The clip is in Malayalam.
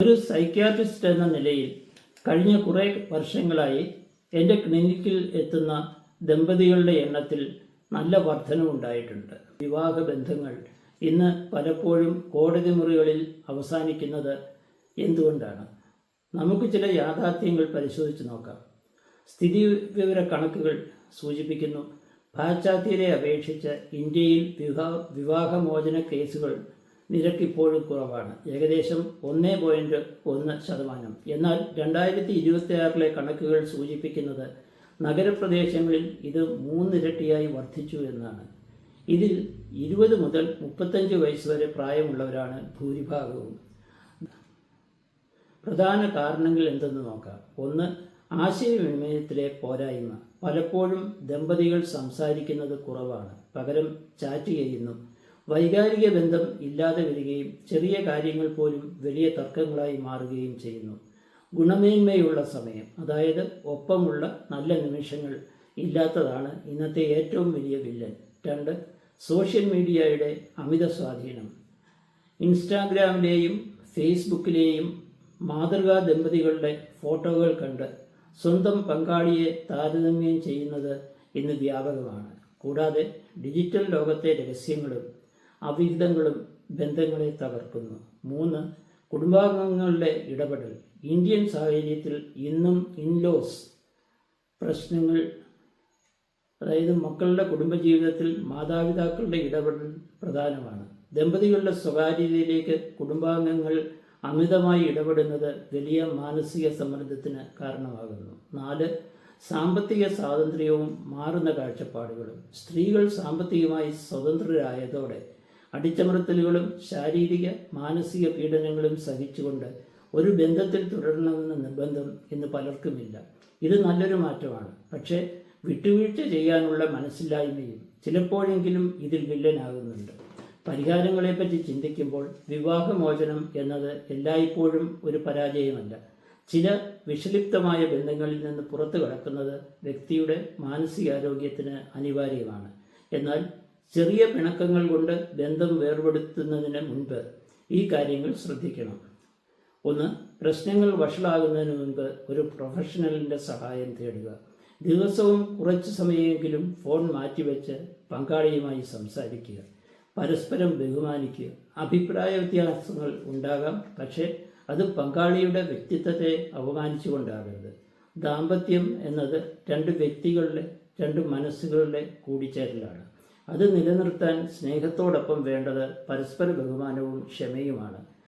ഒരു സൈക്യാട്രിസ്റ്റ് എന്ന നിലയിൽ കഴിഞ്ഞ കുറേ വർഷങ്ങളായി എൻ്റെ ക്ലിനിക്കിൽ എത്തുന്ന ദമ്പതികളുടെ എണ്ണത്തിൽ നല്ല വർധനവുണ്ടായിട്ടുണ്ട്. വിവാഹ ബന്ധങ്ങൾ ഇന്ന് പലപ്പോഴും കോടതി മുറികളിൽ അവസാനിക്കുന്നത് എന്തുകൊണ്ടാണ്? നമുക്ക് ചില യാഥാർത്ഥ്യങ്ങൾ പരിശോധിച്ച് നോക്കാം. സ്ഥിതിവിവര കണക്കുകൾ സൂചിപ്പിക്കുന്നു, പാശ്ചാത്യരെ അപേക്ഷിച്ച് ഇന്ത്യയിൽ വിവാഹമോചന കേസുകൾ നിരക്ക് ഇപ്പോഴും കുറവാണ്, ഏകദേശം 1.1%. എന്നാൽ 2026 കണക്കുകൾ സൂചിപ്പിക്കുന്നത് നഗരപ്രദേശങ്ങളിൽ ഇത് 3 ഇരട്ടിയായി വർദ്ധിച്ചു എന്നാണ്. ഇതിൽ 20 മുതൽ 35 വയസ്സ് വരെ പ്രായമുള്ളവരാണ് ഭൂരിഭാഗവും. പ്രധാന കാരണങ്ങൾ എന്തെന്ന് നോക്കാം. 1. ആശയവിനിമയത്തിലെ പോരായ്മ. പലപ്പോഴും ദമ്പതികൾ സംസാരിക്കുന്നത് കുറവാണ്, പകരം ചാറ്റ് ചെയ്യുന്നു. വൈകാരിക ബന്ധം ഇല്ലാതെ വരികയും ചെറിയ കാര്യങ്ങൾ പോലും വലിയ തർക്കങ്ങളായി മാറുകയും ചെയ്യുന്നു. ഗുണമേന്മയുള്ള സമയം, അതായത് ഒപ്പമുള്ള നല്ല നിമിഷങ്ങൾ ഇല്ലാത്തതാണ് ഇന്നത്തെ ഏറ്റവും വലിയ വില്ലൻ. 2. സോഷ്യൽ മീഡിയയുടെ അമിത സ്വാധീനം. ഇൻസ്റ്റാഗ്രാമിലെയും ഫേസ്ബുക്കിലെയും മാതൃകാ ദമ്പതികളുടെ ഫോട്ടോകൾ കണ്ട് സ്വന്തം പങ്കാളിയെ താരതമ്യം ചെയ്യുന്നത് ഇന്ന് വ്യാപകമാണ്. കൂടാതെ ഡിജിറ്റൽ ലോകത്തെ രഹസ്യങ്ങളും അവിഹിതങ്ങളും ബന്ധങ്ങളെ തകർക്കുന്നു. 3. കുടുംബാംഗങ്ങളുടെ ഇടപെടൽ. ഇന്ത്യൻ സാഹചര്യത്തിൽ ഇന്നും ഇൻലോസ് പ്രശ്നങ്ങൾ, അതായത് മക്കളുടെ കുടുംബജീവിതത്തിൽ മാതാപിതാക്കളുടെ ഇടപെടൽ പ്രധാനമാണ്. ദമ്പതികളുടെ സ്വകാര്യതയിലേക്ക് കുടുംബാംഗങ്ങൾ അമിതമായി ഇടപെടുന്നത് വലിയ മാനസിക സമ്മർദ്ദത്തിന് കാരണമാകുന്നു. 4. സാമ്പത്തിക സ്വാതന്ത്ര്യവും മാറുന്ന കാഴ്ചപ്പാടുകളും. സ്ത്രീകൾ സാമ്പത്തികമായി സ്വതന്ത്രരായതോടെ അടിച്ചമർത്തലുകളും ശാരീരിക മാനസിക പീഡനങ്ങളും സഹിച്ചുകൊണ്ട് ഒരു ബന്ധത്തിൽ തുടരണമെന്ന നിർബന്ധം ഇന്ന് പലർക്കുമില്ല. ഇത് നല്ലൊരു മാറ്റമാണ്, പക്ഷേ വിട്ടുവീഴ്ച ചെയ്യാനുള്ള മനസ്സില്ലായ്മയും ചിലപ്പോഴെങ്കിലും ഇതിൽ വില്ലനാകുന്നുണ്ട്. പരിഹാരങ്ങളെപ്പറ്റി ചിന്തിക്കുമ്പോൾ വിവാഹമോചനം എന്നത് എല്ലായ്പ്പോഴും ഒരു പരാജയമല്ല. ചില വിഷലിപ്തമായ ബന്ധങ്ങളിൽ നിന്ന് പുറത്തു കടക്കുന്നത് വ്യക്തിയുടെ മാനസികാരോഗ്യത്തിന് അനിവാര്യമാണ്. എന്നാൽ ചെറിയ പിണക്കങ്ങൾ കൊണ്ട് ബന്ധം വേർപെടുത്തുന്നതിന് മുൻപ് ഈ കാര്യങ്ങൾ ശ്രദ്ധിക്കണം. 1. പ്രശ്നങ്ങൾ വഷളാകുന്നതിന് മുൻപ് ഒരു പ്രൊഫഷണലിൻ്റെ സഹായം തേടുക. ദിവസവും കുറച്ച് സമയമെങ്കിലും ഫോൺ മാറ്റിവെച്ച് പങ്കാളിയുമായി സംസാരിക്കുക. പരസ്പരം ബഹുമാനിക്കുക. അഭിപ്രായ വ്യത്യാസങ്ങൾ ഉണ്ടാകാം, പക്ഷേ അത് പങ്കാളിയുടെ വ്യക്തിത്വത്തെ അപമാനിച്ചുകൊണ്ടാകരുത്. ദാമ്പത്യം എന്നത് 2 വ്യക്തികളുടെ 2 മനസ്സുകളുടെ കൂടിച്ചേരലാണ്. അത് നിലനിർത്താൻ സ്നേഹത്തോടൊപ്പം വേണ്ടത് പരസ്പര ബഹുമാനവും ക്ഷമയുമാണ്.